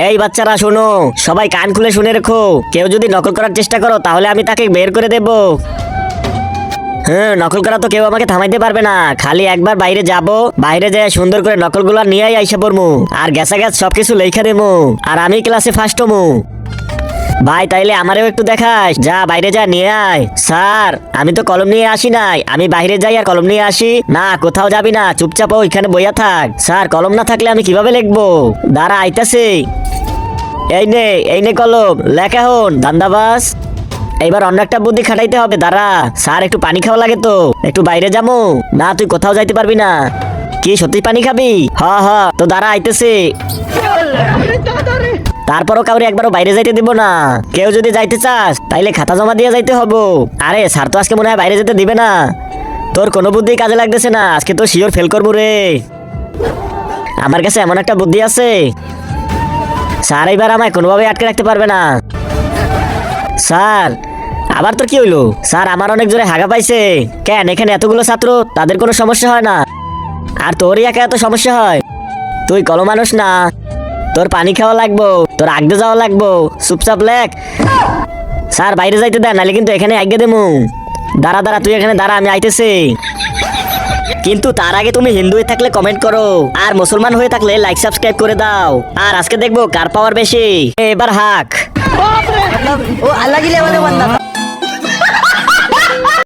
এই বাচ্চারা শোনো, সবাই কান খুলে শুনে রেখো। কেউ যদি নকল করার চেষ্টা করো তাহলে আমি তাকে বের করে দেব। হ্যাঁ, নকল করা তো কেউ আমাকে থামাইতে পারবে না। খালি একবার বাইরে যাব, বাইরে যেয়ে সুন্দর করে নকলগুলো নিয়েই আইসা পড়মু, আর গ্যাসা গ্যাস সবকিছু লেখা দেবো, আর আমি ক্লাসে ফার্স্ট হমু। ভাই তাইলে আমারেও একটু দেখাস, যা বাইরে যা নিয়ে আয়। স্যার আমি তো কলম নিয়ে আসি নাই, আমি বাইরে যাই আর কলম নিয়ে আসি। না, কোথাও যাবি না, চুপচাপ ওইখানে বইয়া থাক। স্যার কলম না থাকলে আমি কিভাবে লিখবো? দাঁড়া আইতাছি। এই নে কলম, লেখা হন ধান্দাবাজ। এইবার অন্য একটা বুদ্ধি খাটাইতে হবে, দাঁড়া। স্যার একটু পানি খাওয়া লাগে তো, একটু বাইরে যাবো। না তুই কোথাও যাইতে পারবি না। কি সত্যি পানি খাবি? হ হ, তো দাঁড়া আইতেছি। তারপরও কাউরে একবারও বাইরে যাইতে দিব না। কেউ যদি যাইতে চাস তাইলে খাতা জমা দিয়ে যাইতে হবো। আরে স্যার তো আজকে মনে হয় বাইরে যেতে দিবে না। তোর কোনো বুদ্ধি কাজে লাগতেছে না, আজকে তো শিওর ফেল করবো রে। আমার কাছে এমন একটা বুদ্ধি আছে, স্যার এইবার আমায় কোনোভাবে আটকে রাখতে পারবে না। স্যার আবার তোর কি হইলো? স্যার আমার অনেক জোরে হাগা পাইছে। কেন এখানে এতগুলো ছাত্র, তাদের কোনো সমস্যা হয় না, আর তোরই একা এত সমস্যা হয়? তুই কলম মানুষ না, তোর পানি খাওয়া লাগবো, তোর আগতে যাওয়া লাগবো। চুপচাপ লেখ। স্যার বাইরে যাইতে দেন, নাহলে কিন্তু এখানে আগে দেবো। দাঁড়া দাঁড়া, তুই এখানে দাঁড়া, আমি আইতেছি। কিন্তু তার আগে তুমি হিন্দু হয়ে থাকলে কমেন্ট করো, আর মুসলমান হয়ে থাকলে লাইক সাবস্ক্রাইব করে দাও। আর আজকে দেখবো কার পাওয়ার বেশি। এবার হাক। वो अलग ही लेवल है बंदा था।